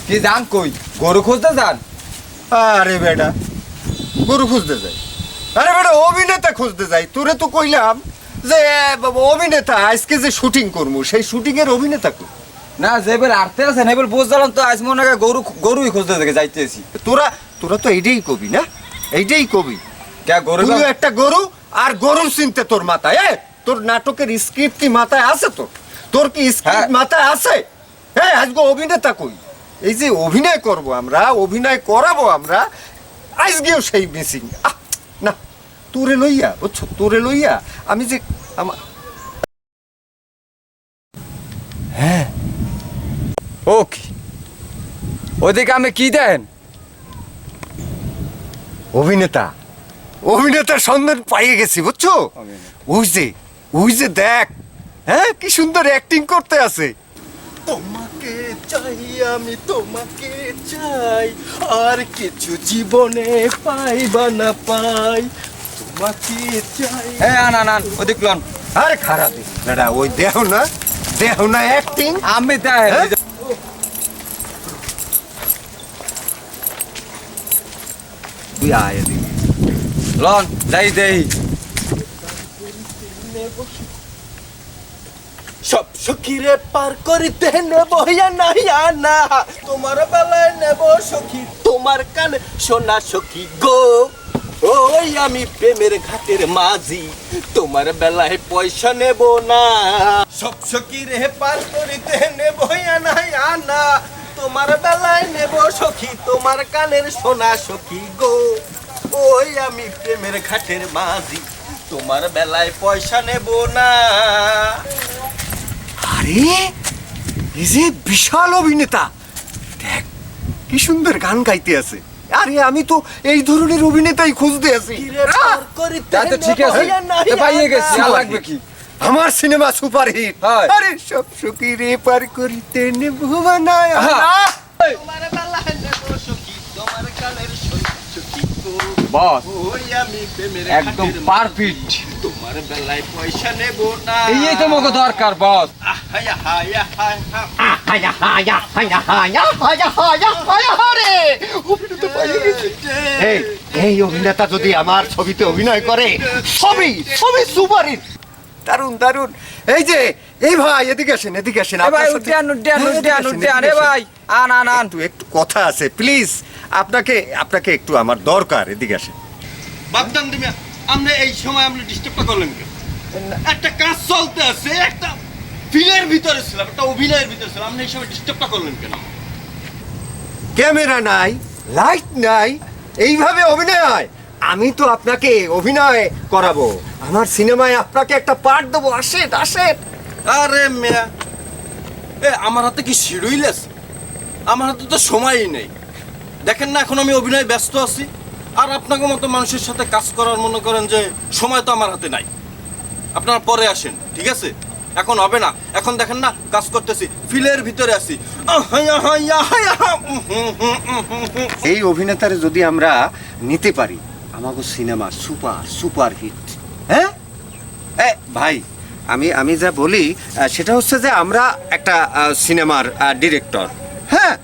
কি যান কই গরু খুঁজতে যান? আরে বেটা গরু খুঁজতে যাই? আরে বেটা অভিনেতা খুঁজতে যাই। তোরে তো কইলাম যে অভিনেতা আজকে যে শুটিং করবো সেই শুটিং এর অভিনেতা কই? না যেবার আরতে আছেন এবার বুঝলাম তো আজ মনে হয় গরুই খুঁজতে থেকে যাইতেছি। তোরা তোরা তো এইটাই কবি না, এইটাই কবি। কে গরু? তুইও একটা গরু আর গরুর চিনতে তোর মাথায় তোর নাটকের স্ক্রিপ্ট কি মাথায় আছে? তোর কি স্ক্রিপ্ট মাথায় আছে? হ্যাঁ আজকে অভিনেতা কই? এই যে অভিনয় করব আমরা, অভিনয় করাবো আমরা, আজকেও সেই মিসিং। না তোরে লইয়া, বুঝছো, তোরে লইয়া আমি যে আমার ওকে ওদিকে আমি কি দেন? অভিনেতা, অভিনেতার সন্ধান পাইয়ে গেছি, বুঝছো? ওই যে দেখ, হ্যাঁ কি সুন্দর অ্যাক্টিং করতে আছে। তোমাকে চাই, আমি তোমাকে চাই, আর কিছু জীবনে পাই বা না পাই, তোমাকে চাই। হ্যাঁ আন ওদিক লন। আরে খারাপ বেটা, ওই দেহ না অ্যাক্টিং। আমি দেন তুই আয় এদিকে। লন যাই দেই। সব সখীরে পার করিতে নেব না, তোমার বেলায় নেব সখী, তোমার কানে সোনা সখী গো। ওই আমি প্রেমের ঘাটের মাঝি, তোমার বেলায় পয়সা নেব না। সব সখীরে পার করিতে নেব না, তোমার বেলায় নেব সখী, তোমার কানের সোনা সখী গো। ওই আমি প্রেমের ঘাটের মাঝি, তোমার বেলায় পয়সা নেব না। আরে এই যে বিশাল অভিনেতা, দেখ কি সুন্দর গান গাইতে আছে। আরে আমি তো এই ধরনের অভিনেতাই খুঁজতে আছি। তো ঠিক আছে পাইয়ে গেছি, আর লাগবে কি? আমার সিনেমা সুপারহিট। হয়। আরে সব সখীরে পার করিতে নেব না। তোমার বেলায় নেব সখী, তোমার কানের সোনা সখী গো। বস ওই আমি প্রেমের একদম ঘাটের পারফেক্ট। তোমার বেলায় পয়সা নেব না। এই তো মগো দরকার বস। হায়া হায়া হায়া এই অভিনেতা যদি আমার ছবিতে অভিনয় করে, ছবি সুপারহিট। দারুন দারুন। এই ভাই এদিকে আসেন। এ ভাই আপনার সাথে- উদ্যান এ ভাই আন একটু কথা আছে প্লিজ। আপনাকে একটু আমার দরকার, এদিকে আসেন। বাগদান দিমিয়া, আমরা এই সময় আমরা ডিস্টার্বটা করলেন কেন? একটা কাজ চলতে আছে, একটা ফিলের ভিতরে ছিলাম, একটা অভিনয়ের ভিতরে ছিলাম, আপনি এই সময় ডিস্টার্বটা করলেন কেন? ক্যামেরা নাই, লাইট নাই, এইভাবে অভিনয় হয়? আমি তো আপনাকে অভিনয় করাবো, আমার সিনেমায় আপনাকে একটা পার্ট দেবো। আসেন। আরে মেয়া, আমার হাতে কি শিডুইল আছে? আমার হাতে তো সময়ই নেই। দেখেন না এখন আমি অভিনয়ে ব্যস্ত আছি, আর আপনাকে মতো মানুষের সাথে কাজ করার মনে করেন যে সময় তো আমার হাতে নাই। আপনারা পরে আসেন, ঠিক আছে? এখন হবে না, এখন দেখেন না কাজ করতেছি, ফিলের ভিতরে আছি। এই অভিনেতারে যদি আমরা নিতে পারি, আমাকে সিনেমা সুপার হিট। হ্যাঁ ভাই, আমি যা বলি সেটা হচ্ছে যে আমরা একটা সিনেমার ডিরেক্টর। হ্যাঁ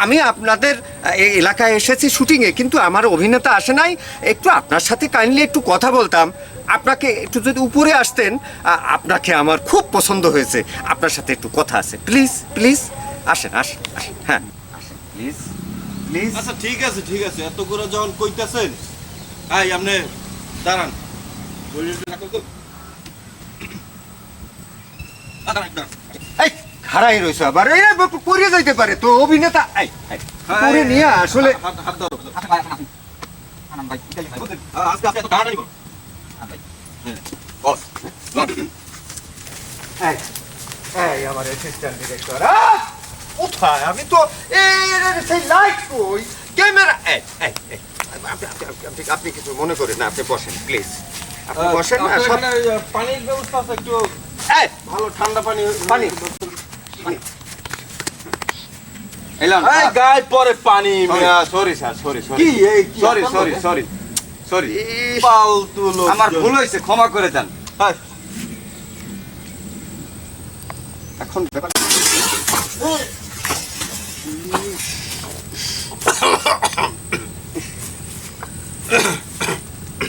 আমি আপনাদের এই এলাকায় এসেছি শুটিংয়ে, কিন্তু আমার অভিনেতা আসে নাই। একটু আপনার সাথে কাইন্ডলি একটু কথা বলতাম। আপনাকে একটু যদি উপরে আসতেন, আপনাকে আমার খুব পছন্দ হয়েছে। আপনার সাথে একটু কথা আছে, প্লিজ আসেন। হ্যাঁ আসেন প্লিজ। আচ্ছা ঠিক আছে, এত করে যখন কইতাছেন, আই আপনি দাঁড়ান। এই খাড়াই রয়েছে আবার, এই পড়ে যাইতে পারে তো অভিনেতা। পরে নিয়ে আসলে হাত ধরো। আজকে এত টানাটানি করো। বস এই আমার অ্যাসিস্ট্যান্ট ডিরেক্টর কোথায়? আমি তো সেই লাইট কই, ক্যামেরা। আপনি কিছু মনে করেন না, আপনি বসেন প্লিজ। আপনি বসেন না। পানির ব্যবস্থা আছে একটু ভালো ঠান্ডা পানি। এলাম গায়ে পরে পানি। সরি স্যার, কি এই সরি। ফালতু লোক। আমার ভুল হয়েছে, ক্ষমা করে দেন। এখন ব্যাপার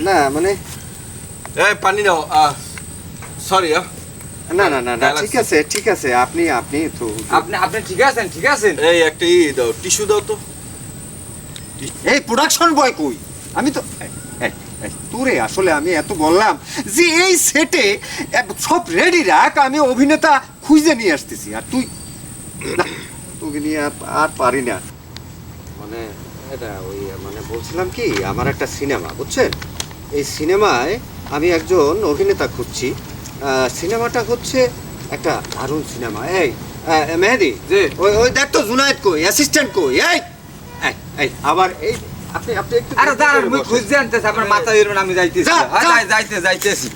না মানে এই পানি নাও সরি না না না না গায়ে ঠিক লাগছে। আছে ঠিক আছে আপনি আপনি তো আপনি আপনি ঠিক আছেন ঠিক আছেন এই একটা দাও টিস্যু দাও তো এই প্রোডাকশন বয় কই আমি তো তোরে আসলে আমি এত বললাম যে এই সেটে সব রেডি রাখ আমি অভিনেতা খুঁজে নিয়ে আসতেছি আর তুই না, তোকে নিয়ে আর পারি না মানে এটা ওই মানে বলছিলাম কি আমার একটা সিনেমা বুঝছেন এই সিনেমায় আমি একজন অভিনেতা খুঁজছি সিনেমাটা হচ্ছে একটা দারুণ সিনেমা এই মেহেদি জি। ওই ওই দেখ তো জুনায়েদ কই অ্যাসিস্ট্যান্ট কই এই আবার এই আপনি আপনি একটু আরে দাঁড়ান করে মুই বসেন। খুঁজতে আনতেছি আপনার মাথা এরবেন আমি যাইতেছি যা, হ্যাঁ যা। যাইতেছি